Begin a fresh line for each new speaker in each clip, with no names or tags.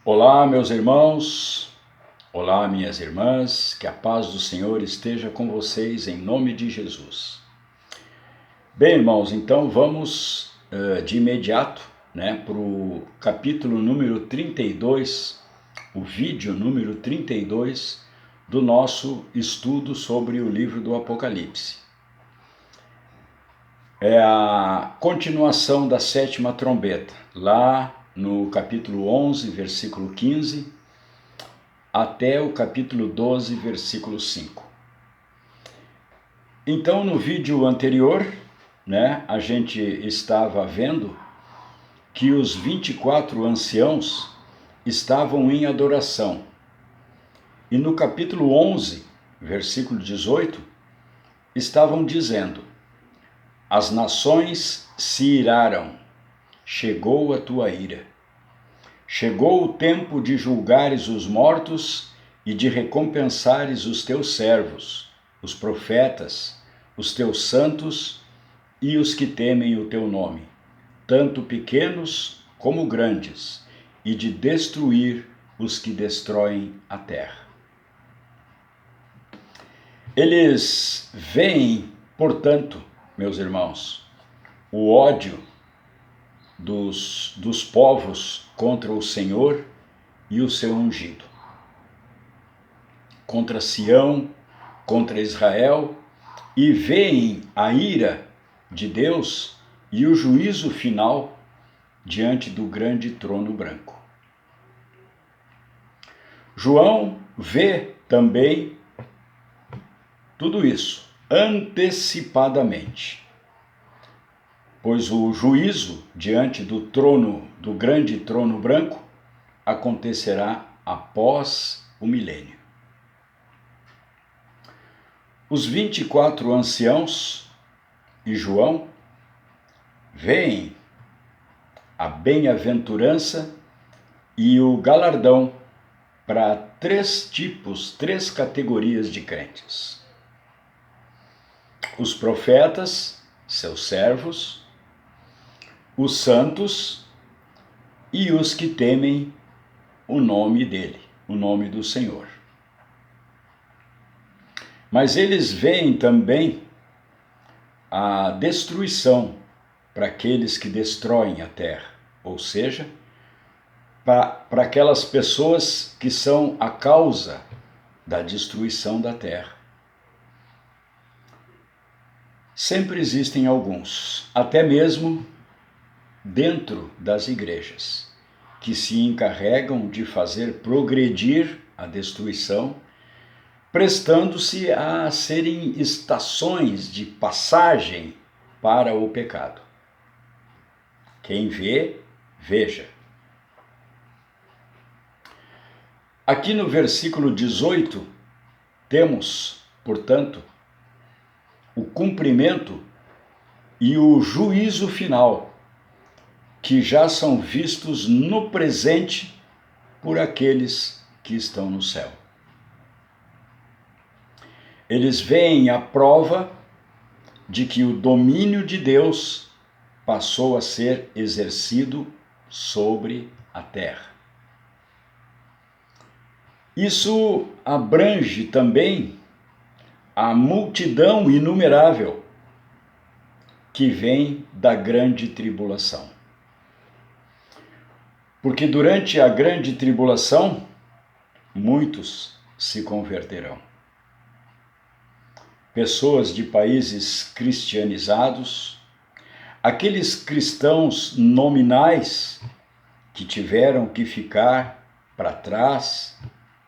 Olá, meus irmãos, olá, minhas irmãs, que a paz do Senhor esteja com vocês em nome de Jesus. Bem, irmãos, então vamos de imediato para o capítulo número 32, o vídeo número 32 do nosso estudo sobre o livro do Apocalipse. É a continuação da sétima trombeta, lá no capítulo 11, versículo 15, até o capítulo 12, versículo 5. Então, no vídeo anterior, a gente estava vendo que os 24 anciãos estavam em adoração. E no capítulo 11, versículo 18, estavam dizendo: as nações se iraram, chegou a tua ira. Chegou o tempo de julgares os mortos e de recompensares os teus servos, os profetas, os teus santos e os que temem o teu nome, tanto pequenos como grandes, e de destruir os que destroem a terra. Eles veem, portanto, meus irmãos, o ódio dos povos contra o Senhor e o seu ungido, contra Sião, contra Israel, e veem a ira de Deus e o juízo final diante do grande trono branco. João vê também tudo isso antecipadamente, pois o juízo diante do trono, do grande trono branco, acontecerá após o milênio. Os 24 anciãos e João veem a bem-aventurança e o galardão para três categorias de crentes: os profetas, seus servos, os santos e os que temem o nome dele, o nome do Senhor. Mas eles veem também a destruição para aqueles que destroem a terra, ou seja, para aquelas pessoas que são a causa da destruição da terra. Sempre existem alguns, até mesmo dentro das igrejas, que se encarregam de fazer progredir a destruição, prestando-se a serem estações de passagem para o pecado. Quem vê, veja. Aqui no versículo 18, temos, portanto, o cumprimento e o juízo final, que já são vistos no presente por aqueles que estão no céu. Eles veem a prova de que o domínio de Deus passou a ser exercido sobre a terra. Isso abrange também a multidão inumerável que vem da grande tribulação. Porque durante a grande tribulação, muitos se converterão. Pessoas de países cristianizados, aqueles cristãos nominais que tiveram que ficar para trás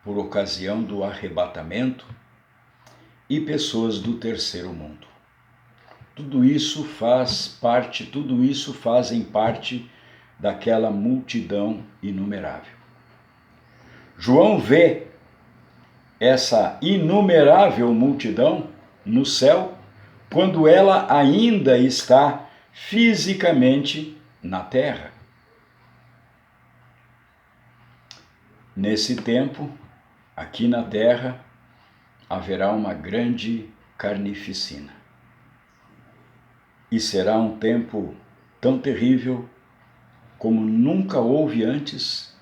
por ocasião do arrebatamento, e pessoas do terceiro mundo. Tudo isso fazem parte daquela multidão inumerável. João vê essa inumerável multidão no céu quando ela ainda está fisicamente na terra. Nesse tempo, aqui na terra, haverá uma grande carnificina. E será um tempo tão terrível como nunca houve antes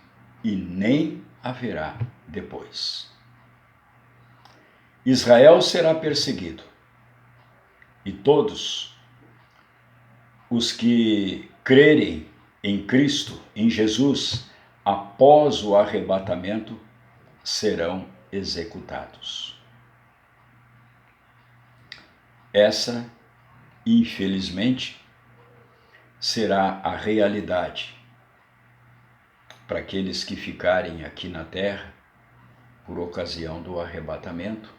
e nem haverá depois. Israel será perseguido, e todos os que crerem em Cristo, em Jesus, após o arrebatamento, serão executados. Essa, infelizmente, será a realidade para aqueles que ficarem aqui na terra por ocasião do arrebatamento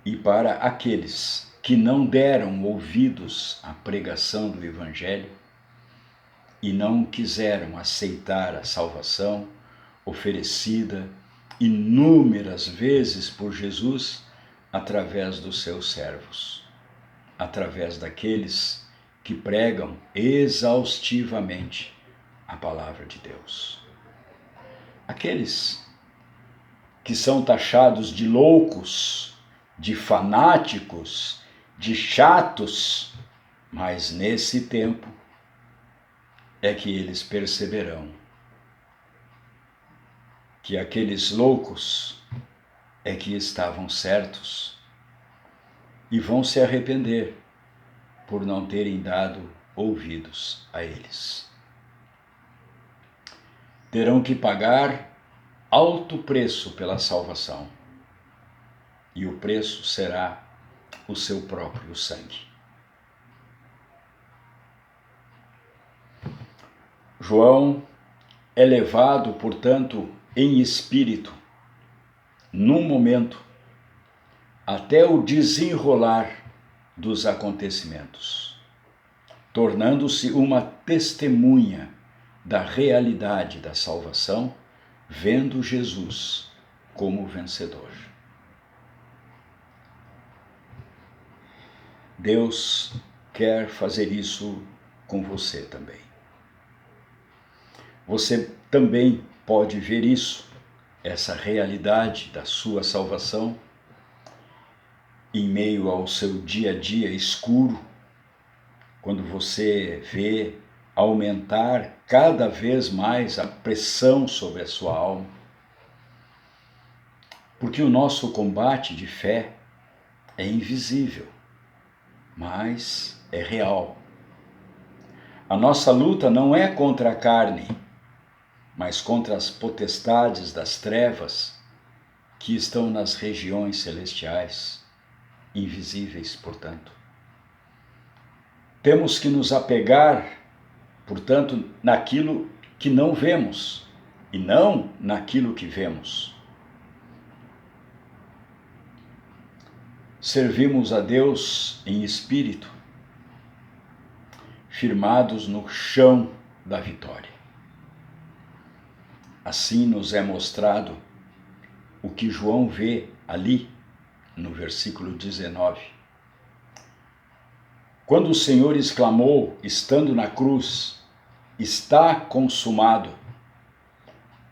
e para aqueles que não deram ouvidos à pregação do Evangelho e não quiseram aceitar a salvação oferecida inúmeras vezes por Jesus através dos seus servos, através daqueles que pregam exaustivamente a palavra de Deus. Aqueles que são taxados de loucos, de fanáticos, de chatos, mas nesse tempo é que eles perceberão que aqueles loucos é que estavam certos e vão se arrepender por não terem dado ouvidos a eles. Terão que pagar alto preço pela salvação, e o preço será o seu próprio sangue. João é levado, portanto, em espírito, num momento, até o desenrolar dos acontecimentos, tornando-se uma testemunha da realidade da salvação, vendo Jesus como vencedor. Deus quer fazer isso com você também. Você também pode ver isso, essa realidade da sua salvação, em meio ao seu dia a dia escuro, quando você vê aumentar cada vez mais a pressão sobre a sua alma. Porque o nosso combate de fé é invisível, mas é real. A nossa luta não é contra a carne, mas contra as potestades das trevas que estão nas regiões celestiais, invisíveis, portanto. Temos que nos apegar, portanto, naquilo que não vemos e não naquilo que vemos. Servimos a Deus em espírito, firmados no chão da vitória. Assim nos é mostrado o que João vê ali no versículo 19. Quando o Senhor exclamou, estando na cruz, está consumado,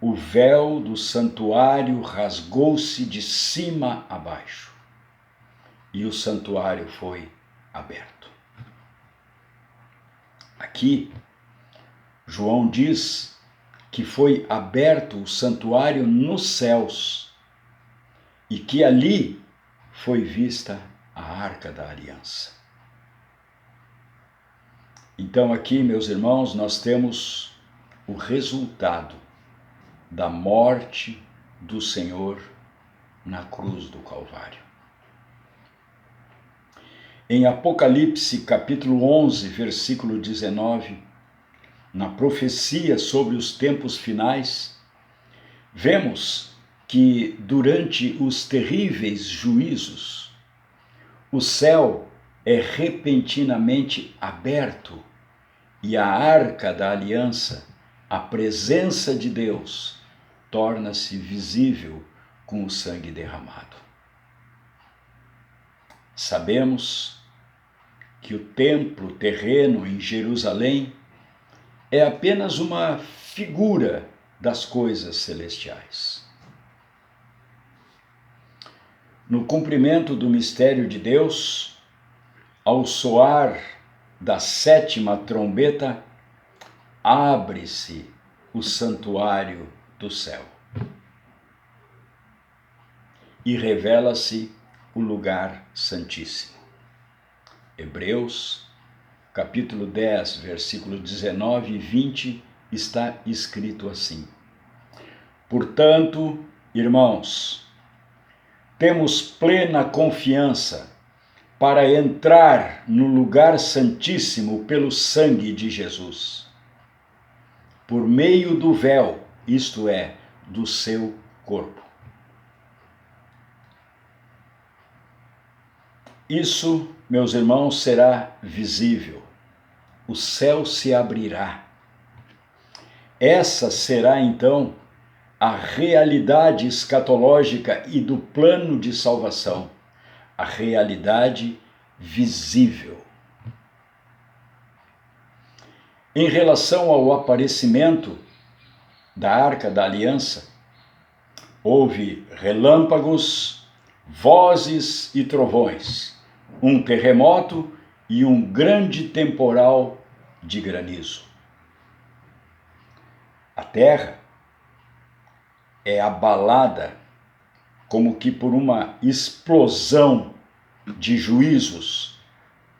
o véu do santuário rasgou-se de cima a baixo e o santuário foi aberto. Aqui, João diz que foi aberto o santuário nos céus e que ali foi vista a Arca da Aliança. Então aqui, meus irmãos, nós temos o resultado da morte do Senhor na cruz do Calvário. Em Apocalipse, capítulo 11, versículo 19, na profecia sobre os tempos finais, vemos que durante os terríveis juízos, o céu é repentinamente aberto e a Arca da Aliança, a presença de Deus, torna-se visível com o sangue derramado. Sabemos que o templo terreno em Jerusalém é apenas uma figura das coisas celestiais. No cumprimento do mistério de Deus, ao soar da 7ª trombeta, abre-se o santuário do céu. E revela-se o lugar santíssimo. Hebreus, capítulo 10, versículo 19 e 20, está escrito assim: Portanto, irmãos, temos plena confiança para entrar no lugar santíssimo pelo sangue de Jesus, por meio do véu, isto é, do seu corpo. Isso, meus irmãos, será visível. O céu se abrirá. Essa será, então, a realidade escatológica e do plano de salvação, a realidade visível. Em relação ao aparecimento da Arca da Aliança, houve relâmpagos, vozes e trovões, um terremoto e um grande temporal de granizo. A terra é abalada como que por uma explosão de juízos,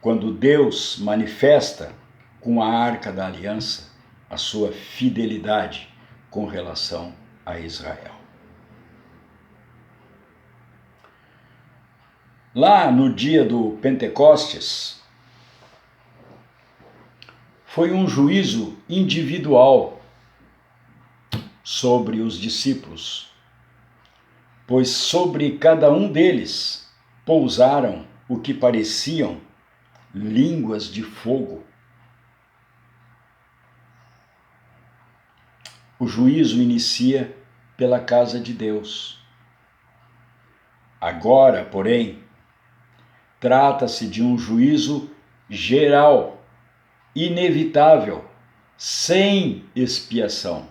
quando Deus manifesta com a Arca da Aliança a sua fidelidade com relação a Israel. Lá no dia do Pentecostes, foi um juízo individual sobre os discípulos, pois sobre cada um deles pousaram o que pareciam línguas de fogo. O juízo inicia pela casa de Deus. Agora, porém, trata-se de um juízo geral, inevitável, sem expiação.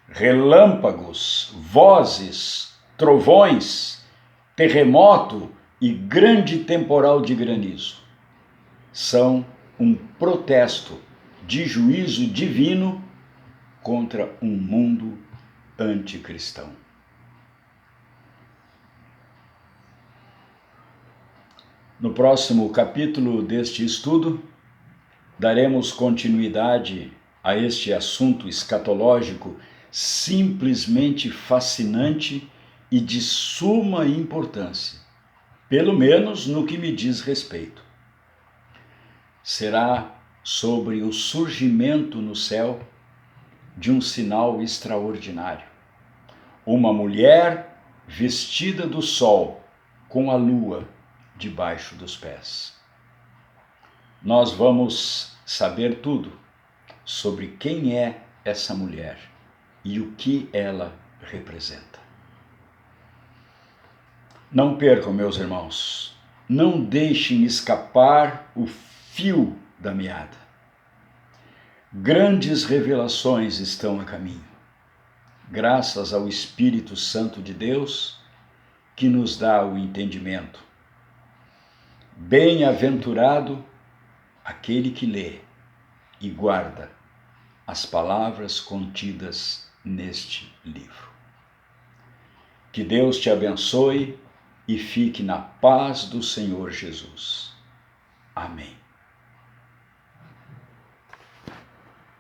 Relâmpagos, vozes, trovões, terremoto e grande temporal de granizo são um protesto de juízo divino contra um mundo anticristão. No próximo capítulo deste estudo, daremos continuidade a este assunto escatológico simplesmente fascinante e de suma importância, pelo menos no que me diz respeito. Será sobre o surgimento no céu de um sinal extraordinário. Uma mulher vestida do sol, com a lua debaixo dos pés. Nós vamos saber tudo sobre quem é essa mulher e o que ela representa. Não percam, meus irmãos, não deixem escapar o fio da meada. Grandes revelações estão a caminho, graças ao Espírito Santo de Deus, que nos dá o entendimento. Bem-aventurado aquele que lê e guarda as palavras contidas neste livro. Que Deus te abençoe e fique na paz do Senhor Jesus. Amém.